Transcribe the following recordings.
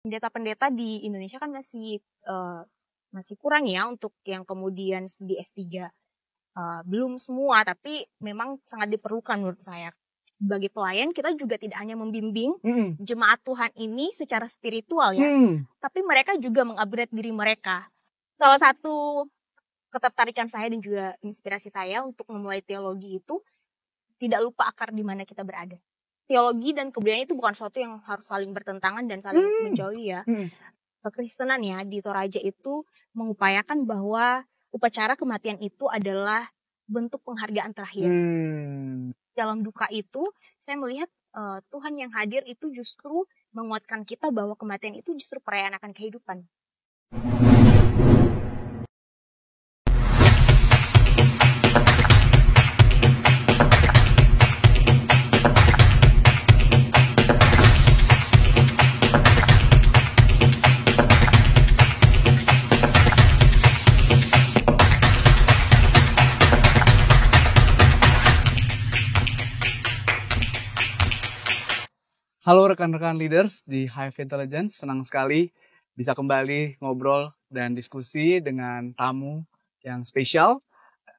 Pendeta-pendeta di Indonesia kan masih kurang ya untuk yang kemudian studi S3. Belum semua, tapi memang sangat diperlukan menurut saya. Sebagai pelayan, kita juga tidak hanya membimbing jemaat Tuhan ini secara spiritual ya, tapi mereka juga mengupgrade diri mereka. Salah satu ketertarikan saya dan juga inspirasi saya untuk memulai teologi itu tidak lupa akar di mana kita berada. Teologi dan kebudayaan itu bukan sesuatu yang harus saling bertentangan dan saling menjauhi ya. Kekristenan ya di Toraja itu mengupayakan bahwa upacara kematian itu adalah bentuk penghargaan terakhir. Dalam duka itu saya melihat Tuhan yang hadir itu justru menguatkan kita bahwa kematian itu justru perayaan akan kehidupan. Halo rekan-rekan leaders di Hive Intelligence, senang sekali bisa kembali ngobrol dan diskusi dengan tamu yang spesial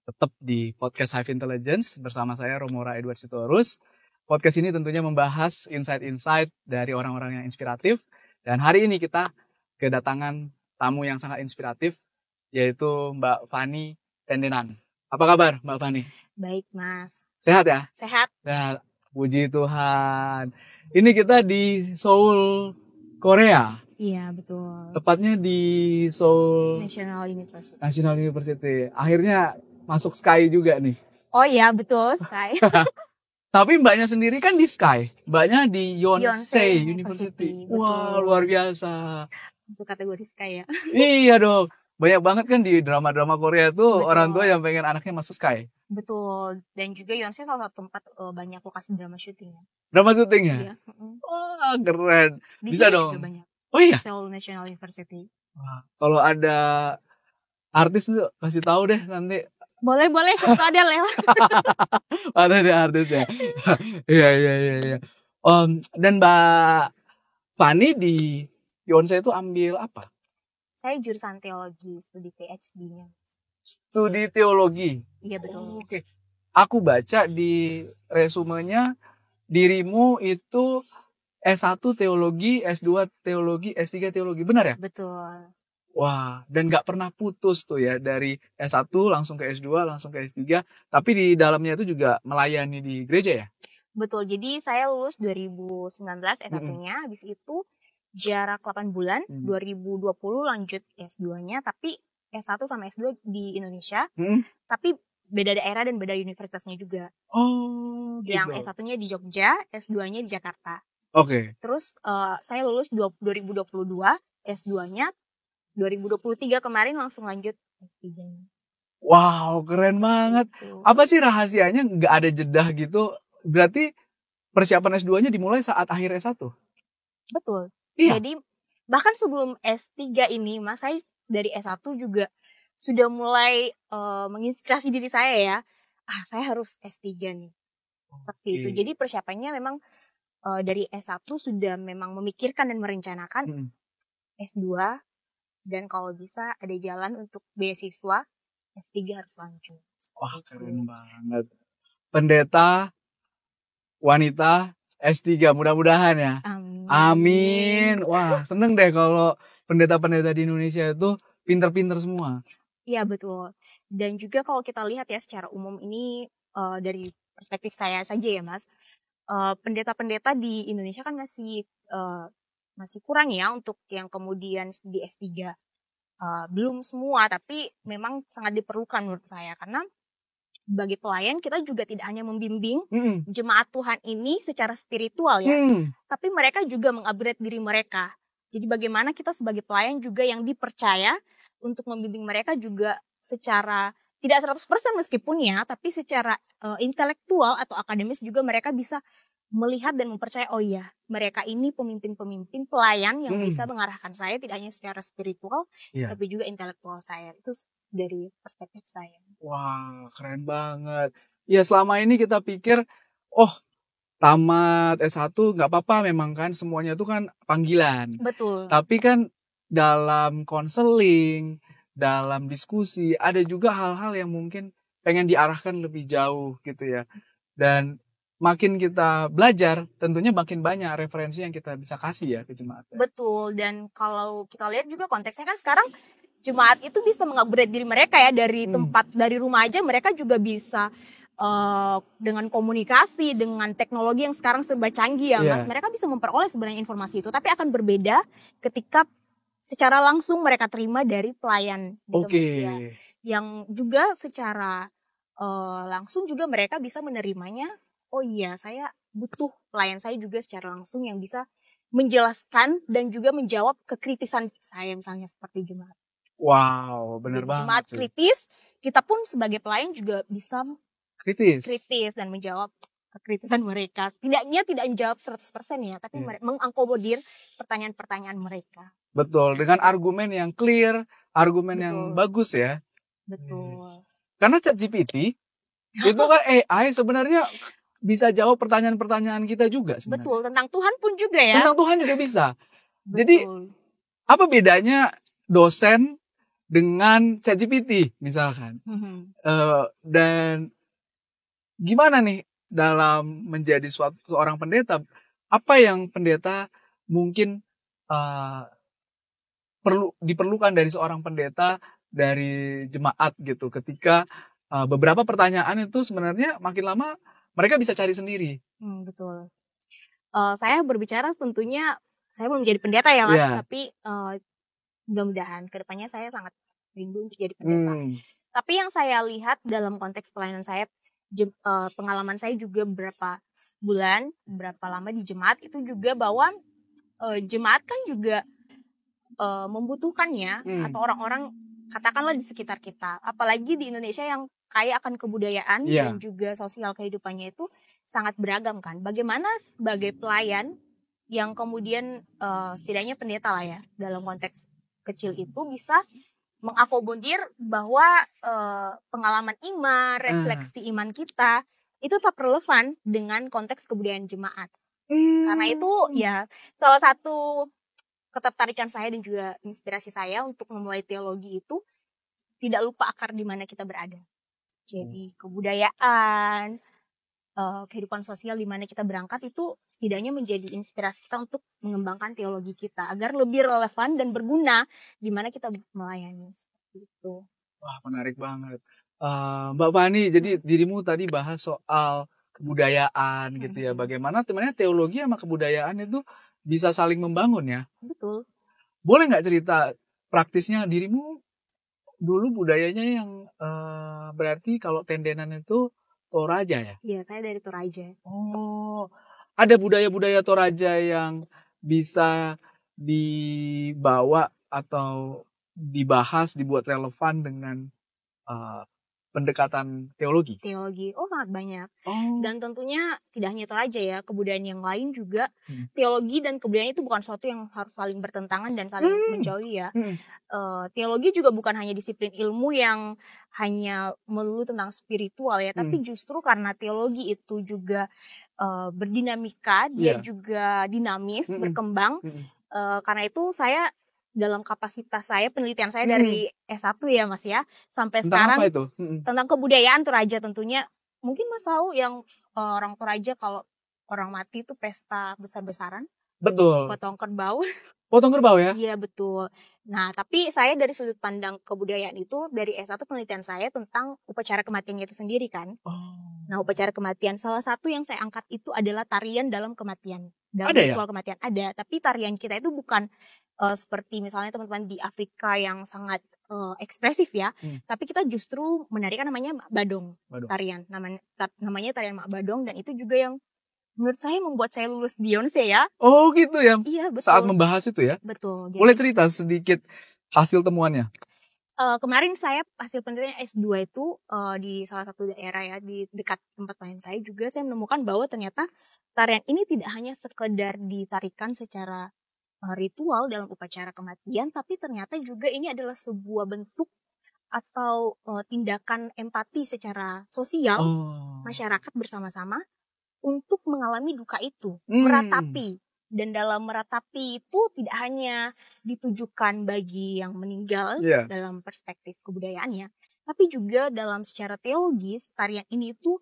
tetap di podcast Hive Intelligence bersama saya Romora Edward Sitorus. Podcast ini tentunya membahas insight-insight dari orang-orang yang inspiratif dan hari ini kita kedatangan tamu yang sangat inspiratif yaitu Mbak Fani Tendenan. Apa kabar Mbak Fani? Baik Mas. Sehat ya? Sehat. Ya, puji Tuhan. Ini kita di Seoul, Korea. Iya, betul. Tepatnya di Seoul National University. National University. Akhirnya masuk Sky juga nih. Oh iya, betul, Sky. Tapi mbaknya sendiri kan di Sky. Mbaknya di Yonsei Yonsei University. Betul. Wah, luar biasa. Masuk kategori Sky ya. Iya dong. Banyak banget kan di drama-drama Korea tuh Betul. orang tua yang pengen anaknya masuk Sky. Betul. Dan juga Yonsei salah satu tempat banyak lokasi drama syutingnya. Drama syutingnya? Iya. Wah, keren. Di Bisa sini dong. juga banyak. Oh iya? Seoul National University. Wah, kalau ada artis tuh kasih tahu deh nanti. Boleh, siapa ada lewat. Ada deh artis ya. Iya. Dan Mbak Fani di Yonsei itu ambil apa? Saya jurusan teologi, studi PhD-nya. Studi teologi. Iya, betul. Oke. Aku baca di resumenya dirimu itu S1 teologi, S2 teologi, S3 teologi. Benar ya? Betul. Wah, dan gak pernah putus tuh ya. Dari S1 langsung ke S2, langsung ke S3. Tapi di dalamnya itu juga melayani di gereja ya? Betul, jadi saya lulus 2019 S1-nya. Habis itu jarak 8 bulan, 2020 lanjut S2-nya. Tapi S1 sama S2 di Indonesia. Tapi beda daerah dan beda universitasnya juga. Oh, gitu. Yang S1-nya di Jogja, S2-nya di Jakarta. Oke. Terus saya lulus 2022, S2-nya 2023 kemarin langsung lanjut S3-nya. Wow, keren banget. Apa sih rahasianya nggak ada jeda gitu? Berarti persiapan S2-nya dimulai saat akhir S1? Betul. Iya. Jadi bahkan sebelum S3 ini, Mas, saya dari S1 juga sudah mulai menginspirasi diri saya ya. Saya harus S3 nih. Seperti itu. Jadi persiapannya memang dari S1 sudah memang memikirkan dan merencanakan S2 dan kalau bisa ada jalan untuk beasiswa S3 harus lanjut. Wah, keren banget. Pendeta wanita S3 mudah-mudahan ya. Amin. Wah, seneng deh kalau pendeta-pendeta di Indonesia itu pinter-pinter semua. Iya, betul. Dan juga kalau kita lihat ya secara umum ini dari perspektif saya saja ya, Mas. Pendeta-pendeta di Indonesia kan masih kurang ya untuk yang kemudian studi S3. Belum semua, tapi memang sangat diperlukan menurut saya. Karena sebagai pelayan kita juga tidak hanya membimbing jemaat Tuhan ini secara spiritual ya, tapi mereka juga mengupgrade diri mereka. Jadi bagaimana kita sebagai pelayan juga yang dipercaya untuk membimbing mereka juga secara tidak 100% meskipun ya, tapi secara intelektual atau akademis juga mereka bisa melihat dan mempercayai, oh iya, mereka ini pemimpin-pemimpin pelayan yang bisa mengarahkan saya tidak hanya secara spiritual, tapi juga intelektual saya. Itu dari perspektif saya. Wah, keren banget. Ya selama ini kita pikir, tamat S1 nggak apa-apa memang kan, semuanya itu kan panggilan. Betul. Tapi kan dalam konseling, dalam diskusi, ada juga hal-hal yang mungkin pengen diarahkan lebih jauh gitu ya. Dan makin kita belajar, tentunya makin banyak referensi yang kita bisa kasih ya ke jemaat. Betul, dan kalau kita lihat juga konteksnya kan sekarang jemaat itu bisa mengupgrade diri mereka ya dari tempat, dari rumah aja mereka juga bisa dengan komunikasi, dengan teknologi yang sekarang serba canggih ya Mas, mereka bisa memperoleh sebenarnya informasi itu, tapi akan berbeda ketika secara langsung mereka terima dari pelayan gitu ya. Yang juga secara langsung juga mereka bisa menerimanya, oh iya saya butuh pelayan saya juga secara langsung yang bisa menjelaskan dan juga menjawab kekritisan saya misalnya seperti jemaat. Wow, benar banget. Jemaat kritis, kita pun sebagai pelayan juga bisa kritis dan menjawab kekritisan mereka. Tidaknya tidak menjawab 100% ya, tapi mengakomodir pertanyaan-pertanyaan mereka. Betul, dengan argumen yang clear, argumen yang bagus ya. Betul. Karena ChatGPT itu kan AI sebenarnya bisa jawab pertanyaan-pertanyaan kita juga sebenarnya. Betul, tentang Tuhan pun juga ya. Tentang Tuhan juga bisa. Jadi apa bedanya dosen dengan ChatGPT misalkan? Dan gimana nih dalam menjadi seorang pendeta? Apa yang pendeta mungkin diperlukan dari seorang pendeta, dari jemaat gitu, ketika beberapa pertanyaan itu sebenarnya makin lama mereka bisa cari sendiri. Betul. Saya berbicara tentunya saya belum menjadi pendeta ya Mas, tapi mudah-mudahan kedepannya saya sangat rindu untuk jadi pendeta. Tapi yang saya lihat dalam konteks pelayanan saya, pengalaman saya juga beberapa bulan, berapa lama di jemaat itu juga bahwa jemaat kan juga membutuhkannya atau orang-orang katakanlah di sekitar kita, apalagi di Indonesia yang kaya akan kebudayaan dan juga sosial kehidupannya itu sangat beragam kan. Bagaimana sebagai pelayan yang kemudian setidaknya pendeta lah ya dalam konteks kecil itu bisa mengakomodir bahwa pengalaman iman, refleksi iman kita itu tetap relevan dengan konteks kebudayaan jemaat. Karena itu ya salah satu ketertarikan saya dan juga inspirasi saya untuk memulai teologi itu tidak lupa akar di mana kita berada. Jadi kebudayaan, kehidupan sosial di mana kita berangkat itu setidaknya menjadi inspirasi kita untuk mengembangkan teologi kita agar lebih relevan dan berguna di mana kita melayani seperti itu. Wah, menarik banget. Mbak Fani, jadi dirimu tadi bahas soal kebudayaan gitu ya. Bagaimana temannya teologi sama kebudayaan itu bisa saling membangun ya. Betul. Boleh nggak cerita praktisnya dirimu dulu budayanya yang berarti kalau tendenan itu Toraja ya? Iya, saya dari Toraja. Oh, ada budaya-budaya Toraja yang bisa dibawa atau dibahas, dibuat relevan dengan pendekatan teologi? Teologi, sangat banyak. Dan tentunya tidak hanya Toraja ya, kebudayaan yang lain juga. Teologi dan kebudayaan itu bukan sesuatu yang harus saling bertentangan dan saling menjauhi ya. Teologi juga bukan hanya disiplin ilmu yang hanya melulu tentang spiritual ya, tapi justru karena teologi itu juga berdinamika, dia juga dinamis, berkembang. Karena itu saya dalam kapasitas saya, penelitian saya dari S1 ya Mas ya, sampai Tentang sekarang apa itu? Tentang kebudayaan Toraja tentunya. Mungkin Mas tahu yang orang Toraja kalau orang mati itu pesta besar-besaran. Betul. Potong kerbau. Potong kerbau ya? Iya betul. Nah tapi saya dari sudut pandang kebudayaan itu, dari S1 penelitian saya tentang upacara kematiannya itu sendiri kan. Nah upacara kematian salah satu yang saya angkat itu adalah tarian dalam kematian. Dalam ritual kematian ada, tapi tarian kita itu bukan seperti misalnya teman-teman di Afrika yang sangat ekspresif ya, tapi kita justru menarikan namanya Mak Badong. Tarian namanya tarian Mak Badong, dan itu juga yang menurut saya membuat saya lulus di Yonsei ya. Oh gitu ya. Iya betul. Saat membahas itu ya. Betul. Boleh cerita sedikit hasil temuannya? Kemarin saya hasil penelitian S2 itu di salah satu daerah ya di dekat tempat lain saya juga, saya menemukan bahwa ternyata tarian ini tidak hanya sekedar ditarikan secara ritual dalam upacara kematian, tapi ternyata juga ini adalah sebuah bentuk atau tindakan empati secara sosial masyarakat bersama-sama untuk mengalami duka itu, meratapi. Dan dalam meratapi itu tidak hanya ditujukan bagi yang meninggal dalam perspektif kebudayaannya, tapi juga dalam secara teologis tarian ini itu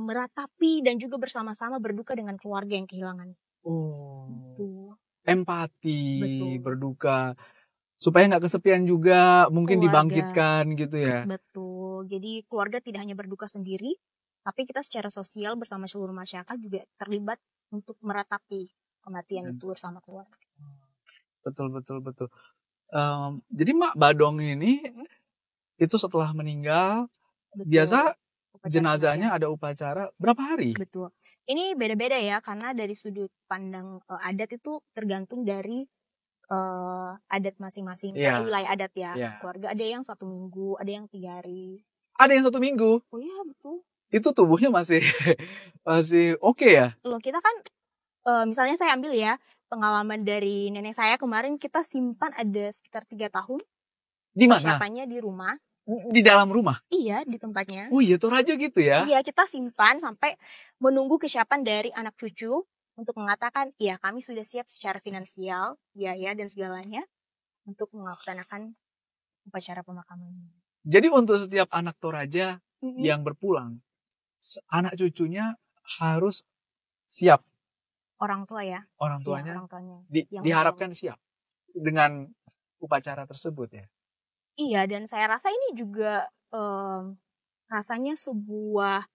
meratapi dan juga bersama-sama berduka dengan keluarga yang kehilangan. Gitu. Empati, betul. Berduka, supaya nggak kesepian juga, mungkin keluarga dibangkitkan gitu ya. Betul. Jadi keluarga tidak hanya berduka sendiri, tapi kita secara sosial bersama seluruh masyarakat juga terlibat untuk meratapi kematian itu bersama keluarga. Betul. Jadi Mak Badong ini itu setelah meninggal, biasa jenazahnya ada upacara berapa hari? Betul. Ini beda-beda ya, karena dari sudut pandang adat itu tergantung dari adat masing-masing. Wilayah adat ya. Keluarga ada yang 1 minggu, ada yang 3 hari. Ada yang 1 minggu? Oh iya, betul. Itu tubuhnya masih oke ya? Loh, kita kan misalnya saya ambil ya pengalaman dari nenek saya kemarin, kita simpan ada sekitar 3 tahun. Di mana? Persiapannya di rumah. Di dalam rumah? Iya, di tempatnya. Oh iya, Toraja gitu ya? Iya, kita simpan sampai menunggu kesiapan dari anak cucu untuk mengatakan, ya kami sudah siap secara finansial, biaya dan segalanya untuk melaksanakan upacara pemakaman. Jadi untuk setiap anak Toraja yang berpulang, anak cucunya harus siap. Orang tua ya? Orang tuanya, ya, orang tuanya diharapkan siap dengan upacara tersebut ya? Iya, dan saya rasa ini juga rasanya sebuah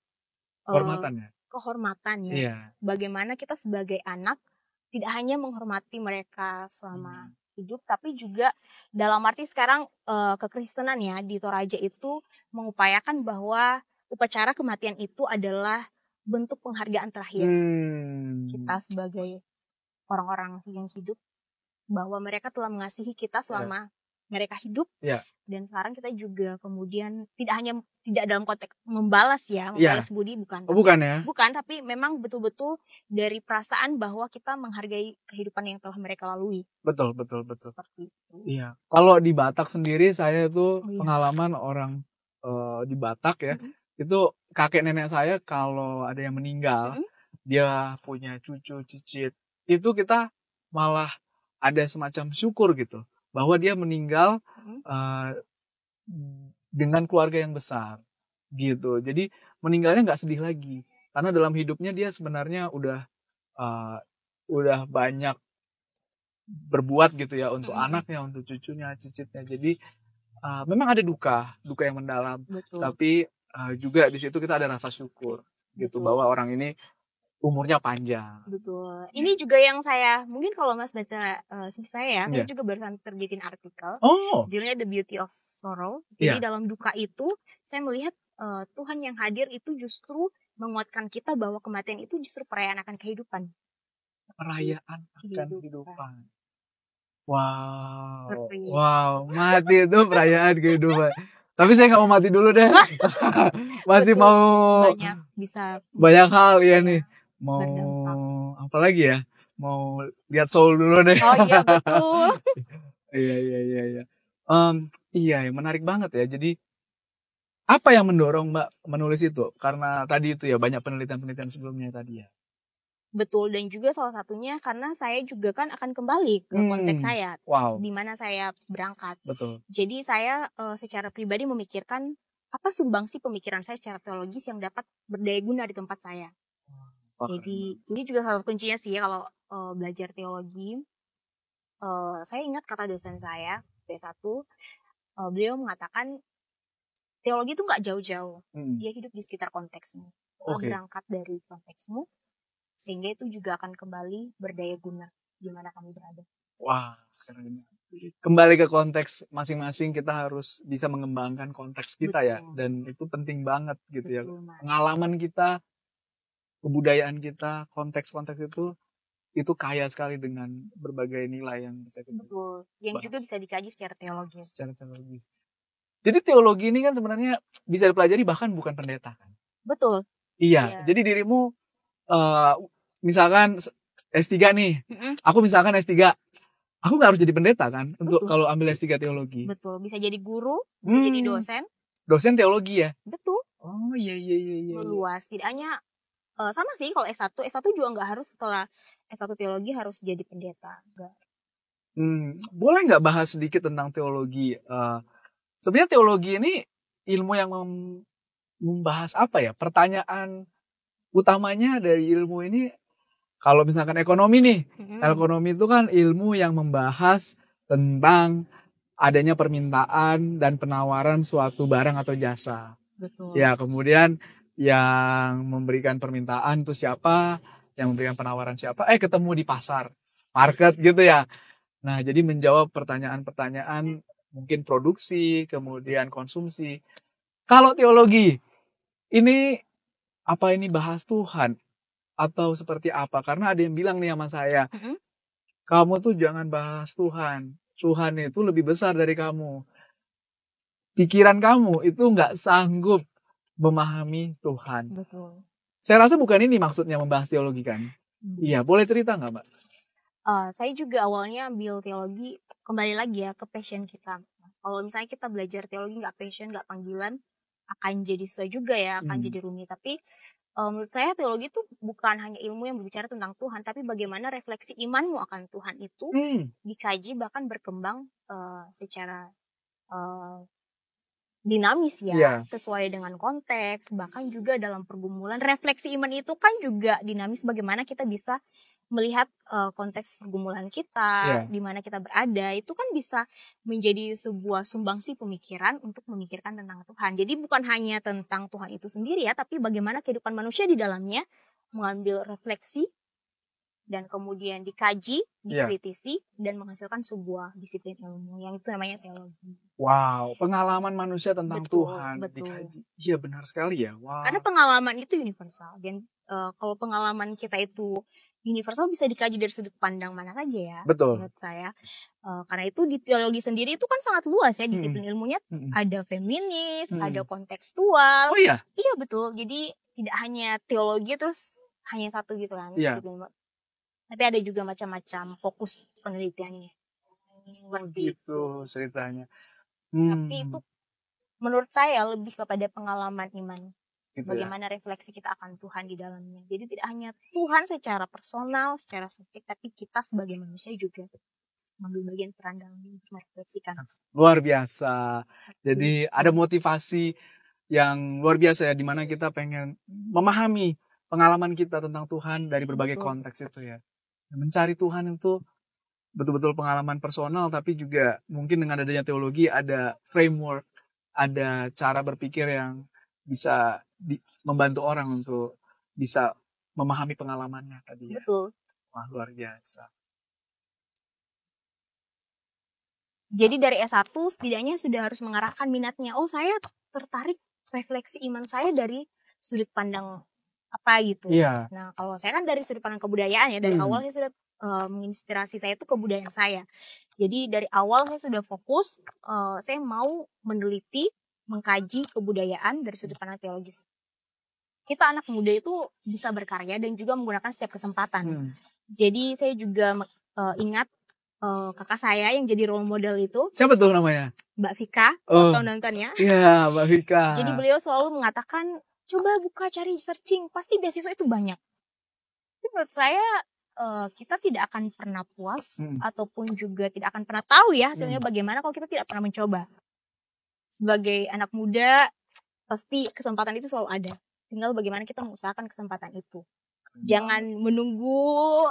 kehormatan ya. Iya. Bagaimana kita sebagai anak tidak hanya menghormati mereka selama hidup, tapi juga dalam arti sekarang kekristenan ya di Toraja itu mengupayakan bahwa upacara kematian itu adalah bentuk penghargaan terakhir kita sebagai orang-orang yang hidup, bahwa mereka telah mengasihi kita selama mereka hidup, dan sekarang kita juga kemudian tidak dalam konteks membalas budi, bukan, tapi memang betul-betul dari perasaan bahwa kita menghargai kehidupan yang telah mereka lalui. Betul. Seperti itu. Iya. Kalau di Batak sendiri saya tuh pengalaman orang di Batak ya, itu kakek nenek saya kalau ada yang meninggal, dia punya cucu cicit, itu kita malah ada semacam syukur gitu, bahwa dia meninggal dengan keluarga yang besar gitu. Jadi meninggalnya nggak sedih lagi, karena dalam hidupnya dia sebenarnya udah banyak berbuat gitu ya untuk anaknya, untuk cucunya, cicitnya. Jadi memang ada duka yang mendalam. Betul. Tapi juga di situ kita ada rasa syukur gitu, bahwa orang ini umurnya panjang. Betul. Ini juga yang saya, mungkin kalau Mas baca CV saya saya juga barusan terbitin artikel. Judulnya The Beauty of Sorrow. Jadi dalam duka itu saya melihat Tuhan yang hadir itu justru menguatkan kita bahwa kematian itu justru perayaan akan kehidupan. Perayaan akan kehidupan. Wow, mati itu perayaan kehidupan. Tapi saya nggak mau mati dulu deh. Masih mau banyak hal ya nih. Mau apa lagi ya? Mau lihat Soul dulu deh. Oh iya, betul. Iya. Iya, menarik banget ya. Jadi apa yang mendorong Mbak menulis itu? Karena tadi itu ya banyak penelitian sebelumnya tadi ya. Betul, dan juga salah satunya karena saya juga kan akan kembali ke konteks saya, di mana saya berangkat. Betul. Jadi saya secara pribadi memikirkan apa sumbangsi pemikiran saya secara teologis yang dapat berdaya guna di tempat saya. Jadi ini juga salah satu kuncinya sih ya kalau belajar teologi. Saya ingat kata dosen saya P1, beliau mengatakan teologi itu nggak jauh-jauh, dia hidup di sekitar konteksmu. Berangkat dari konteksmu, sehingga itu juga akan kembali berdaya guna di mana kami berada. Wah, keren. Kembali ke konteks masing-masing, kita harus bisa mengembangkan konteks kita. Betul. Ya, dan itu penting banget gitu. Betul, ya. Pengalaman kita, kebudayaan kita, konteks-konteks itu kaya sekali dengan berbagai nilai yang bisa kita Betul. Yang bahas. Juga bisa dikaji secara teologis. Jadi teologi ini kan sebenarnya bisa dipelajari bahkan bukan pendeta kan? Betul. Iya. Jadi dirimu misalkan S3 nih, aku misalkan S3, aku nggak harus jadi pendeta kan? Untuk kalau ambil S3 teologi. Betul. Bisa jadi guru, bisa jadi dosen. Dosen teologi ya? Betul. Oh iya. Luas. Tidak hanya sama sih kalau S1 juga nggak harus setelah S1 teologi harus jadi pendeta. Enggak. Boleh nggak bahas sedikit tentang teologi? Sebenarnya teologi ini ilmu yang membahas apa ya? Pertanyaan utamanya dari ilmu ini, kalau misalkan ekonomi nih, ekonomi itu kan ilmu yang membahas tentang adanya permintaan dan penawaran suatu barang atau jasa. Betul. Ya, kemudian yang memberikan permintaan itu siapa, yang memberikan penawaran siapa, ketemu di pasar, market gitu ya. Nah, jadi menjawab pertanyaan-pertanyaan mungkin produksi, kemudian konsumsi. Kalau teologi, ini apa ini bahas Tuhan? Atau seperti apa? Karena ada yang bilang nih sama saya, kamu tuh jangan bahas Tuhan. Tuhan itu lebih besar dari kamu. Pikiran kamu itu nggak sanggup memahami Tuhan. Betul. Saya rasa bukan ini maksudnya membahas teologi kan? Iya, boleh cerita nggak, Mbak? Saya juga awalnya ambil teologi, kembali lagi ya ke passion kita. Kalau misalnya kita belajar teologi nggak passion, nggak panggilan, akan jadi susah juga ya, akan jadi rumit. Tapi menurut saya teologi itu bukan hanya ilmu yang berbicara tentang Tuhan, tapi bagaimana refleksi imanmu akan Tuhan itu dikaji bahkan berkembang secara dinamis ya, sesuai dengan konteks, bahkan juga dalam pergumulan. Refleksi iman itu kan juga dinamis, bagaimana kita bisa melihat konteks pergumulan kita, di mana kita berada, itu kan bisa menjadi sebuah sumbangsi pemikiran untuk memikirkan tentang Tuhan. Jadi bukan hanya tentang Tuhan itu sendiri ya, tapi bagaimana kehidupan manusia di dalamnya, mengambil refleksi, dan kemudian dikaji, dikritisi, dan menghasilkan sebuah disiplin ilmu, yang itu namanya teologi. Wow, pengalaman manusia tentang Tuhan dikaji. Iya, benar sekali ya. Wow. Karena pengalaman itu universal, dan kalau pengalaman kita itu universal bisa dikaji dari sudut pandang mana saja ya. Betul. Menurut saya. Karena itu di teologi sendiri itu kan sangat luas ya disiplin ilmunya. Ada feminis, ada kontekstual. Oh iya? Iya betul. Jadi tidak hanya teologi terus hanya satu gitu kan. Iya. Tapi ada juga macam-macam fokus penelitiannya. Seperti itu ceritanya. Tapi itu menurut saya lebih kepada pengalaman iman. Gitu bagaimana refleksi kita akan Tuhan di dalamnya. Jadi tidak hanya Tuhan secara personal, secara subjek, tapi kita sebagai manusia juga mengambil bagian peran dalam untuk merefleksikan. Luar biasa. Jadi ada motivasi yang luar biasa ya, dimana kita pengen memahami pengalaman kita tentang Tuhan dari berbagai konteks itu ya. Mencari Tuhan itu betul-betul pengalaman personal, tapi juga mungkin dengan adanya teologi ada framework, ada cara berpikir yang bisa membantu orang untuk bisa memahami pengalamannya tadi ya. Betul. Wah, luar biasa. Jadi dari S1 setidaknya sudah harus mengarahkan minatnya. Oh, saya tertarik refleksi iman saya dari sudut pandang apa gitu. Iya. Nah, kalau saya kan dari sudut pandang kebudayaan ya. Dari awal saya sudah menginspirasi saya itu kebudayaan saya. Jadi dari awal saya sudah fokus, saya mau meneliti, mengkaji kebudayaan dari sudut pandang teologis. Kita anak muda itu bisa berkarya dan juga menggunakan setiap kesempatan. Jadi saya juga ingat kakak saya yang jadi role model itu. Siapa tuh namanya? Mbak Vika, selalu nonton ya. Iya, Mbak Vika. Jadi beliau selalu mengatakan, coba buka, cari searching, pasti beasiswa itu banyak. Tapi menurut saya kita tidak akan pernah puas ataupun juga tidak akan pernah tahu ya hasilnya bagaimana kalau kita tidak pernah mencoba. Sebagai anak muda pasti kesempatan itu selalu ada. Tinggal bagaimana kita mengusahakan kesempatan itu. Jangan menunggu